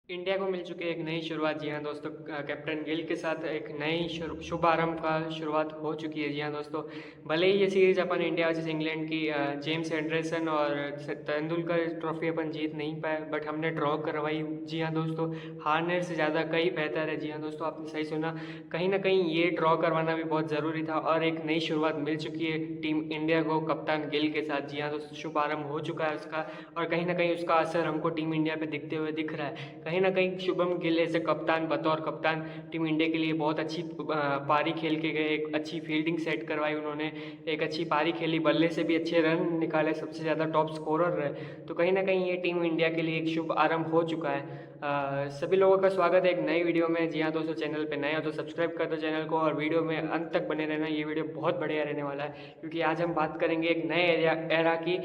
India को मिल चुकी है एक नई शुरुआत। जी हाँ दोस्तों, कैप्टन गिल के साथ एक नई शुभारंभ का शुरुआत हो चुकी है। जी हाँ दोस्तों, भले ही ये सीरीज अपन इंडिया वर्सेस इंग्लैंड की जेम्स एंडरसन और तेंदुलकर ट्रॉफी अपन जीत नहीं पाए, बट हमने ड्रॉ करवाई। जी हाँ दोस्तों, हारने से ज़्यादा कहीं बेहतर है। जी हाँ दोस्तों, आपने सही सुना, कहीं ना कहीं ये ड्रॉ करवाना भी बहुत ज़रूरी था और एक नई शुरुआत मिल चुकी है टीम इंडिया को कप्तान गिल के साथ। जी हाँ दोस्तों, शुभारंभ हो चुका है उसका और कहीं ना कहीं उसका असर हमको टीम इंडिया पे दिखते हुए दिख रहा है। कहीं ना कहीं शुभम गिल एज ए कप्तान, बतौर कप्तान टीम इंडिया के लिए बहुत अच्छी पारी खेल के गए। एक अच्छी फील्डिंग सेट करवाई उन्होंने, एक अच्छी पारी खेली, बल्ले से भी अच्छे रन निकाले, सबसे ज़्यादा टॉप स्कोरर रहे। तो कहीं ना कहीं ये टीम इंडिया के लिए एक शुभ आरंभ हो चुका है। सभी लोगों का स्वागत है एक नई वीडियो में। जी हाँ दोस्तों, चैनल पे नए हो तो सब्सक्राइब कर दो चैनल को और वीडियो में अंत तक बने रहना। ये वीडियो बहुत बढ़िया रहने वाला है क्योंकि आज हम बात करेंगे एक नए एरा की,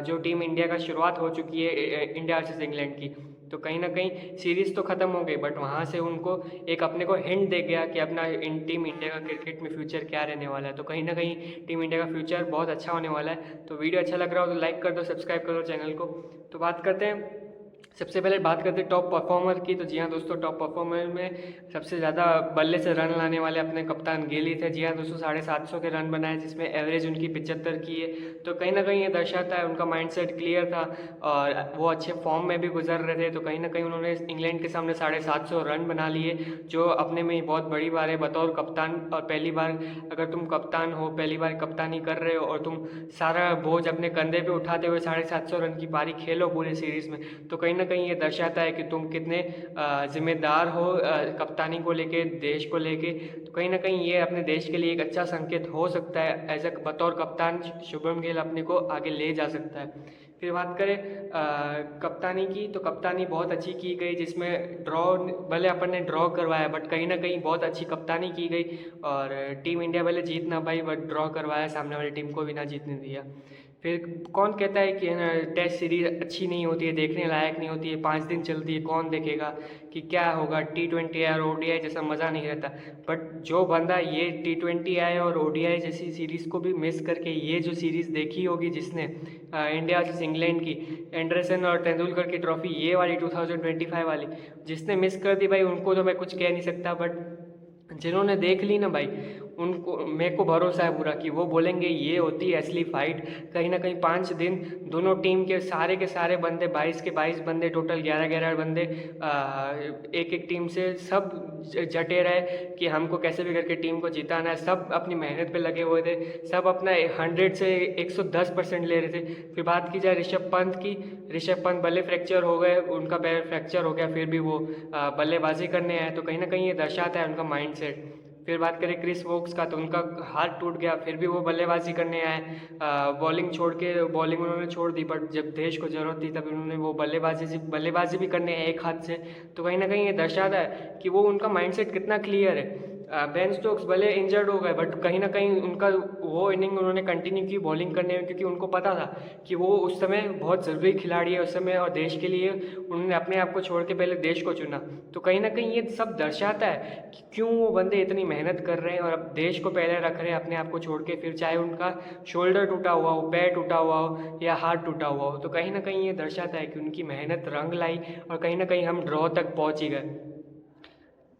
जो टीम इंडिया का शुरुआत हो चुकी है इंडिया वर्सेस इंग्लैंड की। तो कहीं ना कहीं सीरीज़ तो ख़त्म हो गई, बट वहाँ से उनको एक अपने को हिंट दे गया कि अपना टीम इंडिया का क्रिकेट में फ्यूचर क्या रहने वाला है। तो कहीं ना कहीं टीम इंडिया का फ्यूचर बहुत अच्छा होने वाला है। तो वीडियो अच्छा लग रहा हो तो लाइक कर दो, सब्सक्राइब करो चैनल को। तो बात करते हैं, सबसे पहले बात करते हैं टॉप परफॉर्मर की। तो जी हाँ दोस्तों, टॉप परफॉर्मर में सबसे ज़्यादा बल्ले से रन लाने वाले अपने कप्तान गिल ही थे। जी हाँ दोस्तों, 750 के रन बनाए जिसमें एवरेज उनकी 75 की है। तो कहीं ना कहीं ये दर्शाता है उनका माइंडसेट क्लियर था और वो अच्छे फॉर्म में भी गुजर रहे थे। तो कहीं ना कहीं उन्होंने इंग्लैंड के सामने 750 रन बना लिए, जो अपने में ही बहुत बड़ी बात है बतौर कप्तान। और पहली बार अगर तुम कप्तान हो, पहली बार कप्तानी कर रहे हो और तुम सारा बोझ अपने कंधे पे उठाते हुए 750 रन की पारी खेलो पूरे सीरीज़ में, तो कहीं ना कहीं ये दर्शाता है कि तुम कितने जिम्मेदार हो कप्तानी को लेके, देश को लेके। तो कहीं ना कहीं ये अपने देश के लिए एक अच्छा संकेत हो सकता है। एज ए बतौर कप्तान शुभम गिल अपने को आगे ले जा सकता है। फिर बात करें कप्तानी की, तो कप्तानी बहुत अच्छी की गई जिसमें ड्रॉ, भले अपन ने ड्रॉ करवाया बट कहीं ना कहीं बहुत अच्छी कप्तानी की गई और टीम इंडिया भले जीत ना पाई बट ड्रॉ करवाया, सामने वाली टीम को भी ना जीतने दिया। फिर कौन कहता है कि टेस्ट सीरीज अच्छी नहीं होती है, देखने लायक नहीं होती है, 5 दिन चलती है, कौन देखेगा कि क्या होगा, T20 या ओडीआई जैसा मज़ा नहीं रहता। बट जो बंदा ये T20 आए और ओडीआई जैसी सीरीज़ को भी मिस करके ये जो सीरीज़ देखी होगी जिसने, इंडिया वर्सेस इंग्लैंड की, एंडरसन और तेंदुलकर की ट्रॉफी, ये वाली 2025 वाली, जिसने मिस कर दी भाई उनको तो मैं कुछ कह नहीं सकता। बट जिन्होंने देख ली ना भाई, उनको, मेरे को भरोसा है पूरा कि वो बोलेंगे ये होती है असली फाइट। कहीं ना कहीं 5 दिन दोनों टीम के सारे बंदे, 22 के 22 बंदे, टोटल 11-11 बंदे एक एक टीम से सब जटे रहे कि हमको कैसे भी करके टीम को जिताना है। सब अपनी मेहनत पे लगे हुए थे, सब अपना 100 से 110% ले रहे थे। फिर बात की जाए ऋषभ पंत की, ऋषभ पंत भले फ्रैक्चर हो गए, उनका पैर फ्रैक्चर हो गया, फिर भी वो बल्लेबाजी करने आए। तो कहीं ना कहीं ये दर्शाता है उनका माइंडसेट। फिर बात करें क्रिस वोक्स का, तो उनका हाथ टूट गया फिर भी वो बल्लेबाजी करने आए। बॉलिंग छोड़ के, बॉलिंग उन्होंने छोड़ दी बट जब देश को ज़रूरत थी तब उन्होंने वो बल्लेबाजी भी करने आए एक हाथ से। तो कहीं ना कहीं ये दर्शाता है कि वो उनका माइंडसेट कितना क्लियर है। बेन स्टोक्स भले इंजर्ड हो गए बट कहीं ना कहीं उनका वो इनिंग उन्होंने कंटिन्यू की बॉलिंग करने में, क्योंकि उनको पता था कि वो उस समय बहुत ज़रूरी खिलाड़ी है उस समय, और देश के लिए उन्होंने अपने आप को छोड़ के पहले देश को चुना। तो कहीं ना कहीं ये सब दर्शाता है कि क्यों वो बंदे इतनी मेहनत कर रहे हैं और अब देश को पहले रख रहे हैं अपने आप को छोड़ के। फिर चाहे उनका शोल्डर टूटा हुआ हो, पैर टूटा हुआ हो या हाथ टूटा हुआ हो, तो कहीं ना कहीं ये दर्शाता है कि उनकी मेहनत रंग लाई और कहीं ना कहीं हम ड्रॉ तक पहुँच ही गए।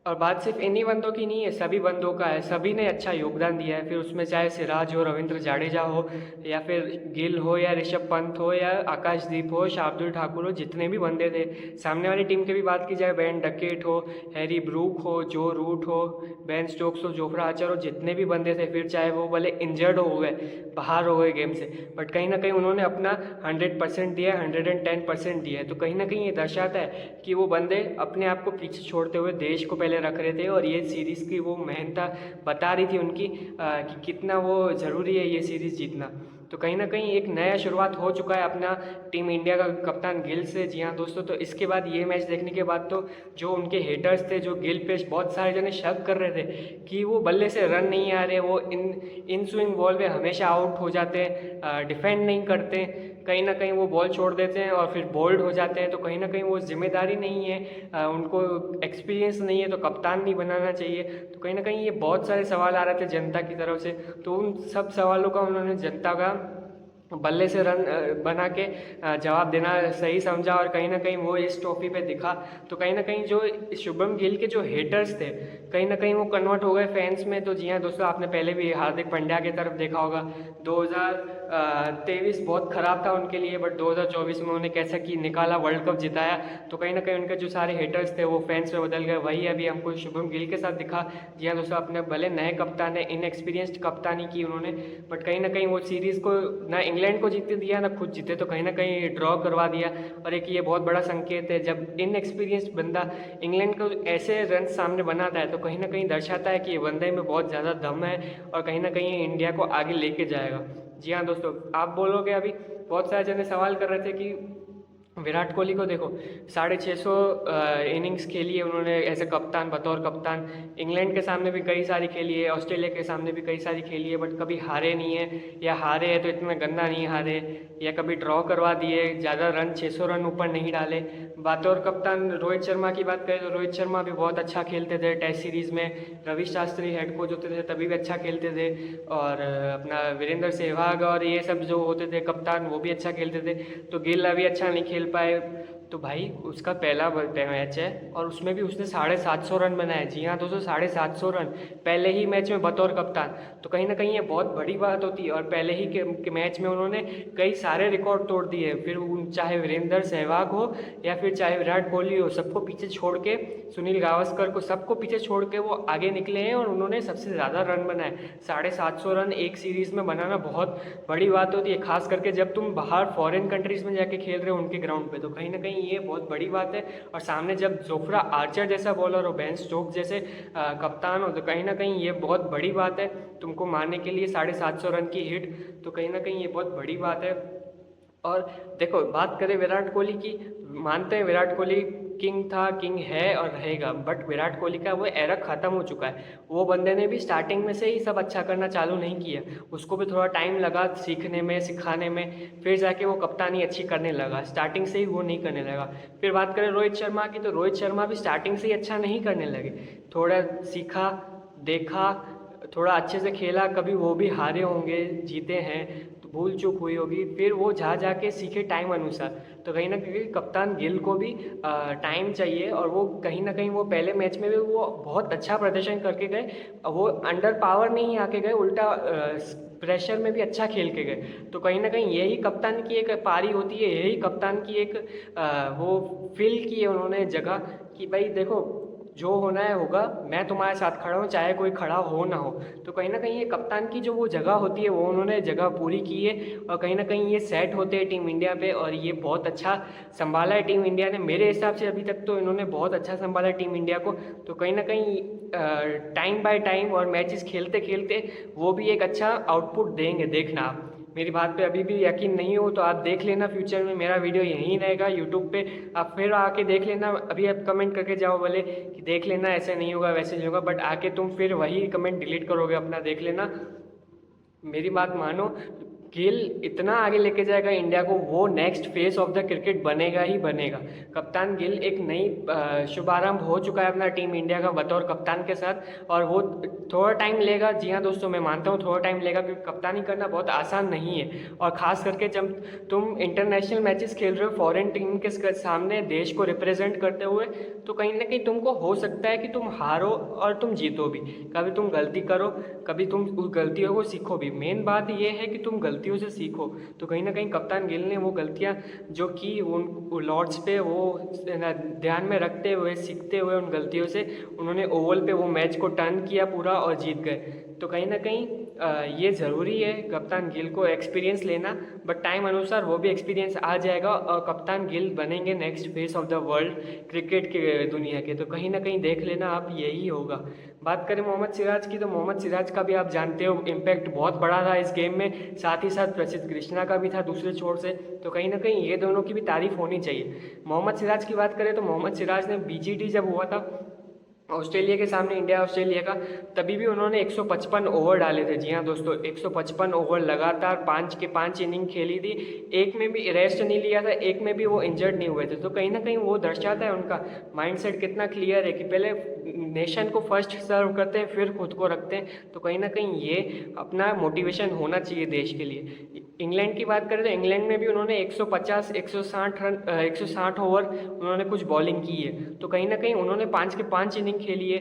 और बात सिर्फ इन्हीं बंदों की नहीं है, सभी बंदों का है, सभी ने अच्छा योगदान दिया है। फिर उसमें चाहे सिराज हो, रविंद्र जाडेजा हो, या फिर गिल हो, या ऋषभ पंत हो, या आकाशदीप हो, शार्दुल ठाकुर हो, जितने भी बंदे थे। सामने वाली टीम की भी बात की जाए, बेन डकेट हो, हैरी ब्रूक हो, जो रूट हो, बेन स्टोक्स हो, जोफ्रा आर्चर हो, जितने भी बंदे थे, फिर चाहे वो भले इंजर्ड हो गए, बाहर हो गए गेम से, बट कहीं ना कहीं उन्होंने अपना 100% दिया, 110% दिया है। तो कहीं ना कहीं ये दर्शाता है कि वो बंदे अपने आप को पीछे छोड़ते हुए देश को पहले रख रहे थे और ये सीरीज़ की वो मेहनत बता रही थी उनकी कि कितना वो ज़रूरी है ये सीरीज़ जीतना। तो कहीं ना कहीं एक नया शुरुआत हो चुका है अपना टीम इंडिया का कप्तान गिल से। जी हाँ दोस्तों, तो इसके बाद ये मैच देखने के बाद तो जो उनके हेटर्स थे, जो गिल पे बहुत सारे जने शक कर रहे थे कि वो बल्ले से रन नहीं आ रहे, वो इन स्विंग बॉल पे हमेशा आउट हो जाते हैं, डिफेंड नहीं करते, कहीं ना कहीं वो बॉल छोड़ देते हैं और फिर बोल्ड हो जाते हैं। तो कहीं ना कहीं वो जिम्मेदारी नहीं है, उनको एक्सपीरियंस नहीं है, तो कप्तान नहीं बनाना चाहिए। तो कहीं ना कहीं ये बहुत सारे सवाल आ रहे थे जनता की तरफ से, तो उन सब सवालों का उन्होंने जनता का बल्ले से रन बना के जवाब देना सही समझा और कहीं ना कहीं वो इस ट्रॉफी पे दिखा। तो कहीं ना कहीं जो शुभम गिल के जो हेटर्स थे कहीं ना कहीं वो कन्वर्ट हो गए फैंस में। तो जी हाँ दोस्तों, आपने पहले भी हार्दिक पांड्या की तरफ देखा होगा, 2023 बहुत ख़राब था उनके लिए, बट 2024 में उन्होंने कैसा कि निकाला, वर्ल्ड कप जिताया। तो कहीं ना कहीं उनके जो सारे हेटर्स थे वो फैंस में बदल गए। वही अभी हमको शुभम गिल के साथ दिखा। जी हाँ दोस्तों, अपने भले नए कप्तान है, इनएक्सपीरियंस्ड कप्तानी की उन्होंने, बट कहीं ना कहीं वो सीरीज़ को ना इंग्लैंड को जीतने दिया ना खुद जीते, तो कहीं ना कहीं ड्रॉ करवा दिया। और एक ये बहुत बड़ा संकेत है, जब इनएक्सपीरियंस्ड बंदा इंग्लैंड को ऐसे रन सामने बनाता है तो कहीं ना कहीं दर्शाता है कि ये बंदे में बहुत ज़्यादा दम है और कहीं ना कहीं इंडिया को आगे लेके जाएगा। जी हाँ दोस्तों, आप बोलोगे अभी बहुत सारे जने सवाल कर रहे थे कि विराट कोहली को देखो 650 इनिंग्स खेली है उन्होंने ऐसे कप्तान, बतौर कप्तान। इंग्लैंड के सामने भी कई सारी खेली है, ऑस्ट्रेलिया के सामने भी कई सारी खेली है, बट कभी हारे नहीं है, या हारे है तो इतना गंदा नहीं हारे, या कभी ड्रॉ करवा दिए, ज़्यादा रन 600 रन ऊपर नहीं डाले। बतौर कप्तान रोहित शर्मा की बात करें तो रोहित शर्मा भी बहुत अच्छा खेलते थे टेस्ट सीरीज़ में। रवि शास्त्री हेड कोच होते थे तभी भी अच्छा खेलते थे, और अपना वीरेंद्र सहवाग और ये सब जो होते थे कप्तान वो भी अच्छा खेलते थे। तो गिल अभी अच्छा नहीं खेल पाए। तो भाई उसका पहला मैच है और उसमें भी उसने 750 रन बनाए। जी हाँ दोस्तों, 750 रन पहले ही मैच में बतौर कप्तान। तो कहीं ना कहीं ये बहुत बड़ी बात होती है, और पहले ही के मैच में उन्होंने कई सारे रिकॉर्ड तोड़ दिए। फिर चाहे वीरेंद्र सहवाग हो या फिर चाहे विराट कोहली हो, सबको पीछे छोड़ के, सुनील गावस्कर को, सबको पीछे छोड़ के वो आगे निकले हैं और उन्होंने सबसे ज़्यादा रन बनाए। 750 रन एक सीरीज़ में बनाना बहुत बड़ी बात होती है, खास करके जब तुम बाहर फॉरेन कंट्रीज़ में जाके खेल रहे हो उनके ग्राउंड पे। तो कहीं ना कहीं ये बहुत बड़ी बात है। और सामने जब जोफ्रा आर्चर जैसा बॉलर हो, बेन स्टोक्स जैसे कप्तान हो, तो कहीं ना कहीं ये बहुत बड़ी बात है तुमको मारने के लिए 750 रन की हिट। तो कहीं ना कहीं ये बहुत बड़ी बात है। और देखो, बात करें विराट कोहली की, मानते हैं विराट कोहली किंग था, किंग है और रहेगा, बट विराट कोहली का वो एरा ख़त्म हो चुका है। वो बंदे ने भी स्टार्टिंग में से ही सब अच्छा करना चालू नहीं किया, उसको भी थोड़ा टाइम लगा सीखने में, सिखाने में, फिर जाके वो कप्तानी अच्छी करने लगा। स्टार्टिंग से ही वो नहीं करने लगा। फिर बात करें रोहित शर्मा की, तो रोहित शर्मा भी स्टार्टिंग से ही अच्छा नहीं करने लगे, थोड़ा सीखा, देखा, थोड़ा अच्छे से खेला, कभी वो भी हारे होंगे, जीते हैं तो भूल चूक हुई होगी, फिर वो जा के सीखे टाइम अनुसार। तो कहीं ना कहीं कप्तान गिल को भी टाइम चाहिए, और वो कहीं ना कहीं वो पहले मैच में भी वो बहुत अच्छा प्रदर्शन करके गए। वो अंडर पावर नहीं आके गए, उल्टा प्रेशर में भी अच्छा खेल के गए। तो कहीं ना कहीं यही कप्तान की एक पारी होती है, यही कप्तान की एक वो फील की है उन्होंने जगह, कि भाई देखो जो होना है होगा, मैं तुम्हारे साथ खड़ा हूँ चाहे कोई खड़ा हो ना हो। तो कहीं ना कहीं ये कप्तान की जो वो जगह होती है वो उन्होंने जगह पूरी की है, और कहीं ना कहीं ये सेट होते हैं टीम इंडिया पे, और ये बहुत अच्छा संभाला है टीम इंडिया ने। मेरे हिसाब से अभी तक तो इन्होंने बहुत अच्छा संभाला है टीम इंडिया को। तो कहीं ना कहीं टाइम बाय टाइम और मैचेस खेलते खेलते वो भी एक अच्छा आउटपुट देंगे, देखना आप। मेरी बात पे अभी भी यकीन नहीं हो तो आप देख लेना, फ्यूचर में मेरा वीडियो यहीं रहेगा यूट्यूब पे, आप फिर आके देख लेना। अभी आप कमेंट करके जाओ बोले कि देख लेना, ऐसे नहीं होगा वैसे नहीं होगा, बट आके तुम फिर वही कमेंट डिलीट करोगे अपना, देख लेना। मेरी बात मानो, गिल इतना आगे लेके जाएगा इंडिया को, वो next face of the cricket बनेगा ही बनेगा। कप्तान गिल एक नई शुभारंभ हो चुका है अपना टीम इंडिया का बतौर कप्तान के साथ, और वो थोड़ा टाइम लेगा। जी हाँ दोस्तों, मैं मानता हूँ थोड़ा टाइम लेगा, क्योंकि कप्तानी करना बहुत आसान नहीं है। और ख़ास करके जब तुम इंटरनेशनल मैचेस खेल रहे हो फॉरेन टीम के सामने, देश को रिप्रेजेंट करते हुए, तो कहीं ना कहीं तुमको हो सकता है कि तुम हारो और तुम जीतो भी, कभी तुम गलती करो, कभी तुम उस गलतियों को सीखो भी। मेन बात ये है कि तुम गलतियों से सीखो। तो कहीं ना कहीं कप्तान गिल ने वो गलतियाँ जो की उन लॉर्ड्स पे, वो ध्यान में रखते हुए, सीखते हुए उन गलतियों से उन्होंने ओवल पे वो मैच को टर्न किया पूरा और जीत गए। तो कहीं ना कहीं ये ज़रूरी है कप्तान गिल को एक्सपीरियंस लेना, बट टाइम अनुसार वो भी एक्सपीरियंस आ जाएगा और कप्तान गिल बनेंगे next face of the world cricket के दुनिया के। तो कहीं ना कहीं देख लेना आप, यही होगा। बात करें मोहम्मद सिराज की, तो मोहम्मद सिराज का भी आप जानते हो इम्पैक्ट बहुत बड़ा था इस गेम में, साथ ही साथ प्रसिद्ध कृष्णा का भी था दूसरे छोर से। तो कहीं ना कहीं ये दोनों की भी तारीफ होनी चाहिए। मोहम्मद सिराज की बात करें तो मोहम्मद सिराज ने BGT जब हुआ था ऑस्ट्रेलिया के सामने, इंडिया ऑस्ट्रेलिया का, तभी भी उन्होंने 155 ओवर डाले थे। जी हाँ दोस्तों, 155 ओवर लगातार 5 के 5 इनिंग खेली थी, एक में भी रेस्ट नहीं लिया था, एक में भी वो इंजर्ड नहीं हुए थे। तो कहीं ना कहीं वो दर्शाता है उनका माइंडसेट कितना क्लियर है कि पहले नेशन को फर्स्ट सर्व करते हैं, फिर खुद को रखते हैं। तो कहीं ना कहीं ये अपना मोटिवेशन होना चाहिए देश के लिए। इंग्लैंड की बात करें तो इंग्लैंड में भी उन्होंने 150 160 रन 160 ओवर उन्होंने कुछ बॉलिंग की है। तो कहीं ना कहीं उन्होंने 5 के 5 इनिंग खेली है,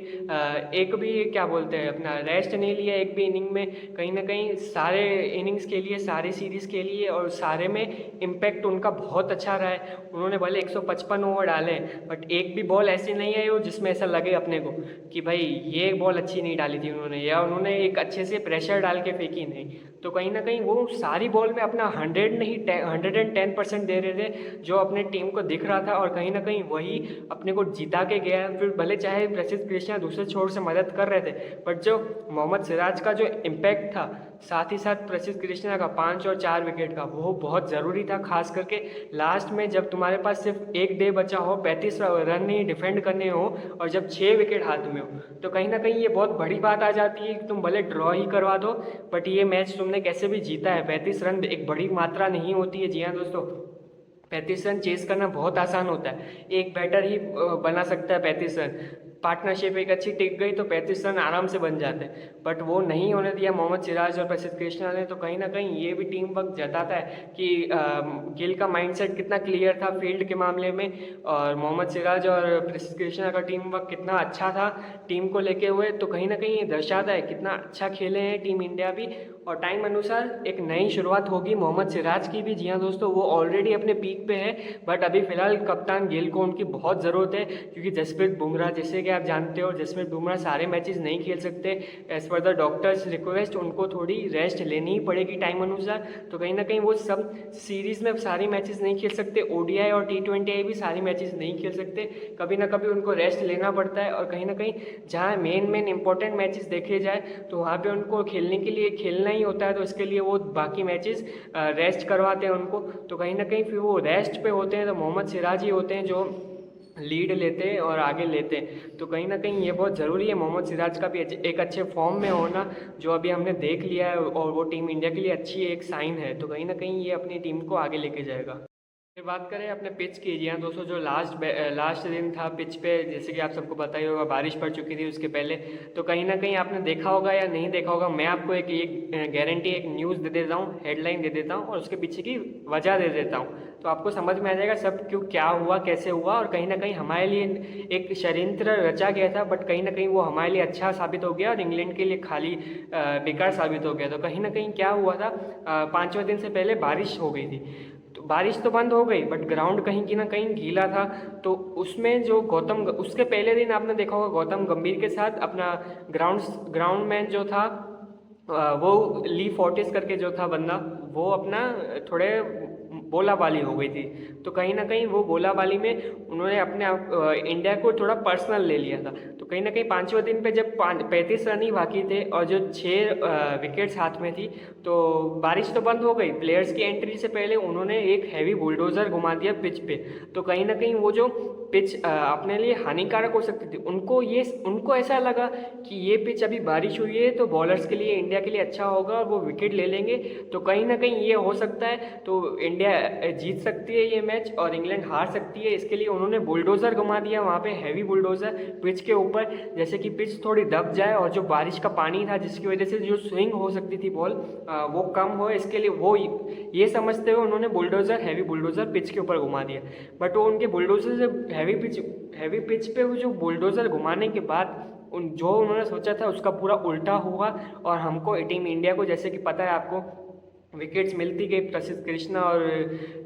एक भी क्या बोलते हैं अपना रेस्ट नहीं लिया एक भी इनिंग में। कहीं ना कहीं सारे इनिंग्स के लिए, सारे सीरीज़ के लिए, और सारे में इम्पैक्ट उनका बहुत अच्छा रहा है। उन्होंने भले 155 ओवर डाले, बट एक भी बॉल ऐसी नहीं आई हो जिसमें ऐसा लगे अपने को कि भाई ये बॉल अच्छी नहीं डाली थी उन्होंने, या उन्होंने एक अच्छे से प्रेशर डाल के फेंकी नहीं। तो कहीं ना कहीं वो सारी बॉल में अपना 100 नहीं 110% दे रहे थे, जो अपने टीम को दिख रहा था, और कहीं ना कहीं वही अपने को जिता के गया। फिर भले चाहे प्रसिद्ध कृष्णा दूसरे छोर से मदद कर रहे थे, बट जो मोहम्मद सिराज का जो इम्पैक्ट था, साथ ही साथ प्रसिद्ध कृष्णा का 5 और 4 विकेट का, वो बहुत ज़रूरी था। खास करके लास्ट में जब तुम्हारे पास सिर्फ एक डे बचा हो, 35 रन ही डिफेंड करने हो, और जब 6 विकेट हाथ में हो, तो कहीं ना कहीं ये बहुत बड़ी बात आ जाती है कि तुम भले ड्रॉ ही करवा दो, बट ये मैच तुमने कैसे भी जीता है। 35 रन एक बड़ी मात्रा नहीं होती है। जी हाँ दोस्तों, 35 रन चेस करना बहुत आसान होता है, एक बैटर ही बना सकता है 35 रन। पार्टनरशिप एक अच्छी टिक गई तो 35 रन आराम से बन जाते हैं, बट वो नहीं होने दिया मोहम्मद सिराज और प्रसिद्ध कृष्णा ने। तो कहीं ना कहीं ये भी टीम वर्क जताता है कि गिल का माइंडसेट कितना क्लियर था फील्ड के मामले में, और मोहम्मद सिराज और प्रसिद्ध कृष्णा का टीम वर्क कितना अच्छा था टीम को लेके हुए। तो कहीं ना कहीं ये दर्शाता है कितना अच्छा खेले हैं टीम इंडिया भी, और टाइम अनुसार एक नई शुरुआत होगी मोहम्मद सिराज की भी। जी हाँ दोस्तों, वो ऑलरेडी अपने पीक पे है, बट अभी फिलहाल कप्तान गिल को उनकी बहुत ज़रूरत है, क्योंकि जसप्रीत बुमराह, जैसे कि आप जानते हो, जसप्रीत बुमराह सारे मैचेस नहीं खेल सकते। As per the doctors request उनको थोड़ी रेस्ट लेनी ही पड़ेगी टाइम अनुसार। तो कहीं ना कहीं वो सब सीरीज़ में सारी मैचेस नहीं खेल सकते, ODI और T20 भी सारी मैचेस नहीं खेल सकते, कभी ना कभी उनको रेस्ट लेना पड़ता है। और कहीं ना कहीं जहाँ मेन इंपॉर्टेंट मैचेस देखे जाए तो वहाँ पे उनको खेलने के लिए खेलना ही होता है, तो इसके लिए वो बाकी मैचेस रेस्ट करवाते हैं उनको। तो कहीं ना कहीं फिर वो रेस्ट पे होते हैं, तो मोहम्मद सिराज ही होते हैं जो लीड लेते हैं और आगे लेते हैं। तो कहीं ना कहीं ये बहुत ज़रूरी है मोहम्मद सिराज का भी एक अच्छे फॉर्म में होना, जो अभी हमने देख लिया है, और वो टीम इंडिया के लिए अच्छी एक साइन है। तो कहीं ना कहीं ये अपनी टीम को आगे लेके जाएगा। फिर बात करें अपने पिच की। जी हाँ दोस्तों, जो लास्ट दिन था पिच पे, जैसे कि आप सबको पता ही होगा, बारिश पड़ चुकी थी उसके पहले। तो कहीं ना कहीं आपने देखा होगा या नहीं देखा होगा, मैं आपको एक गारंटी, एक न्यूज़ दे देता हूँ, हेडलाइन दे देता हूँ, और उसके पीछे की वजह दे देता हूँ, तो आपको समझ में आ जाएगा सब क्यों, क्या हुआ, कैसे हुआ। और कहीं ना कहीं हमारे लिए एक षड्यंत्र रचा गया था, बट कहीं ना कहीं वो हमारे लिए अच्छा साबित हो गया, और इंग्लैंड के लिए खाली बेकार साबित हो गया। तो कहीं ना कहीं क्या हुआ था, 5वें दिन से पहले बारिश हो गई थी। तो बारिश तो बंद हो गई, बट ग्राउंड कहीं की ना कहीं गीला था। तो उसमें जो उसके पहले दिन आपने देखा होगा, गौतम गंभीर के साथ अपना ग्राउंड मैन जो था, वो ली फोर्टिस करके जो था बंदा, वो अपना थोड़े बोलाबाली हो गई थी। तो कहीं ना कहीं वो बोलाबाली में उन्होंने अपने इंडिया को थोड़ा पर्सनल ले लिया था। तो कहीं ना कहीं 5वें दिन पे जब 35 रन ही बाकी थे, और जो 6 विकेट्स हाथ में थी, तो बारिश तो बंद हो गई। प्लेयर्स की एंट्री से पहले उन्होंने एक हैवी बुलडोज़र घुमा दिया पिच पे। तो कहीं ना कहीं वो जो पिच अपने लिए हानिकारक हो सकती थी, उनको ऐसा लगा कि ये पिच अभी बारिश हुई है तो बॉलर्स के लिए, इंडिया के लिए अच्छा होगा, और वो विकेट ले लेंगे। तो कहीं ना कहीं ये हो सकता है, तो इंडिया जीत सकती है ये मैच, और इंग्लैंड हार सकती है। इसके लिए उन्होंने बुलडोज़र घुमा दिया वहाँ पे, हैवी बुलडोज़र पिच के ऊपर, जैसे कि पिच थोड़ी दब जाए, और जो बारिश का पानी था जिसकी वजह से जो स्विंग हो सकती थी बॉल, वो कम हो। इसके लिए वो ये समझते हुए उन्होंने हैवी बुलडोज़र पिच के ऊपर घुमा दिया। बट वो उनके बुलडोज़र से हैवी पिच पे वो जो बुलडोज़र घुमाने के बाद जो उन्होंने सोचा था उसका पूरा उल्टा हुआ, और हमको टीम इंडिया को, जैसे कि पता है आपको, विकेट्स मिलती गई प्रसिद्ध कृष्णा और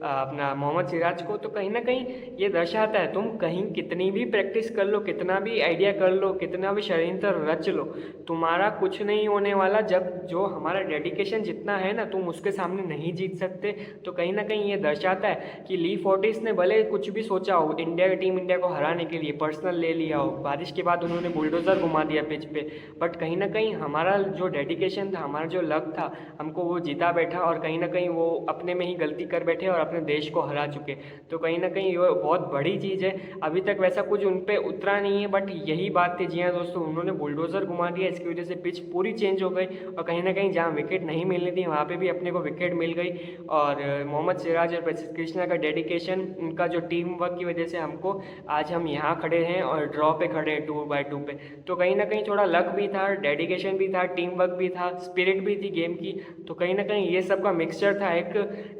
अपना मोहम्मद सिराज को। तो कहीं ना कहीं ये दर्शाता है, तुम कहीं कितनी भी प्रैक्टिस कर लो, कितना भी आइडिया कर लो, कितना भी षड्यंत्र रच लो, तुम्हारा कुछ नहीं होने वाला। जब जो हमारा डेडिकेशन जितना है ना, तुम उसके सामने नहीं जीत सकते। तो कहीं ना कहीं ये दर्शाता है कि ली फोर्टिस ने भले कुछ भी सोचा हो, टीम इंडिया को हराने के लिए पर्सनल ले लिया हो, बारिश के बाद उन्होंने बुलडोज़र घुमा दिया पिच पे, बट कहीं ना कहीं हमारा जो डेडिकेशन था, हमारा जो लक था, हमको वो जीता बैठा बैठा और कहीं ना कहीं वो अपने में ही गलती कर बैठे और अपने देश को हरा चुके। तो कहीं ना कहीं ये बहुत बड़ी चीज़ है। अभी तक वैसा कुछ उन पर उतरा नहीं है, बट यही बात थी। जी हाँ दोस्तों, उन्होंने बुलडोज़र घुमा दिया, इसकी वजह से पिच पूरी चेंज हो गई और कहीं ना कहीं जहाँ विकेट नहीं मिलनी थी वहाँ पे भी अपने को विकेट मिल गई। और मोहम्मद सिराज और प्रसिद्ध कृष्णा का डेडिकेशन, उनका जो टीम वर्क की वजह से हमको आज हम यहाँ खड़े हैं और ड्रॉ पे खड़े हैं 2/2 पे। तो कहीं ना कहीं थोड़ा लक भी था, डेडिकेशन भी था, टीम वर्क भी था, स्पिरिट भी थी गेम की। तो कहीं ना कहीं ये सब का मिक्सचर था एक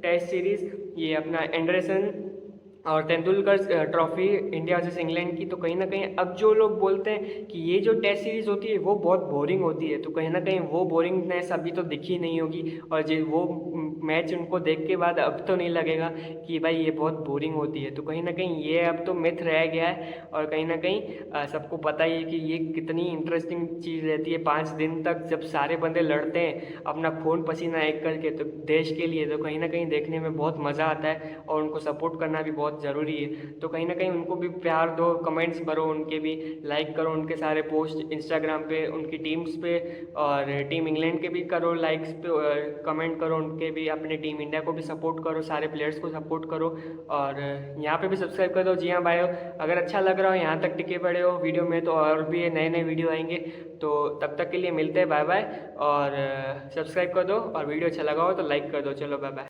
टेस्ट सीरीज़, ये अपना एंडरसन और Tendulkar trophy India versus England की। तो कहीं ना कहीं अब जो लोग बोलते हैं कि ये जो टेस्ट सीरीज़ होती है वो बहुत बोरिंग होती है, तो कहीं ना कहीं वो बोरिंगनेस अभी तो दिखी नहीं होगी। और जो वो मैच उनको देख के बाद अब तो नहीं लगेगा कि भाई ये बहुत बोरिंग होती है। तो कहीं ना कहीं ये अब तो मिथ रह गया है और कहीं ना कहीं सबको पता ही है कि ये कितनी इंटरेस्टिंग चीज़ रहती है। 5 दिन तक जब सारे बंदे लड़ते हैं अपना खून पसीना एक करके तो देश के लिए, तो कहीं ना कहीं देखने में बहुत मज़ा आता है और उनको सपोर्ट करना भी बहुत ज़रूरी है। तो कहीं ना कहीं उनको भी प्यार दो, कमेंट्स भरो उनके भी, लाइक करो उनके सारे पोस्ट इंस्टाग्राम पे, उनकी टीम्स पे, और टीम इंग्लैंड के भी करो लाइक्स पे, और कमेंट करो उनके भी, अपने टीम इंडिया को भी सपोर्ट करो, सारे प्लेयर्स को सपोर्ट करो और यहाँ पे भी सब्सक्राइब कर दो। जी हाँ भाई, अगर अच्छा लग रहा हो, यहाँ तक टिके पड़े हो वीडियो में, तो और भी नए नए वीडियो आएंगे। तो तब तक के लिए मिलते हैं, बाय बाय। और सब्सक्राइब कर दो और वीडियो अच्छा लगा हो तो लाइक कर दो। चलो बाय बाय।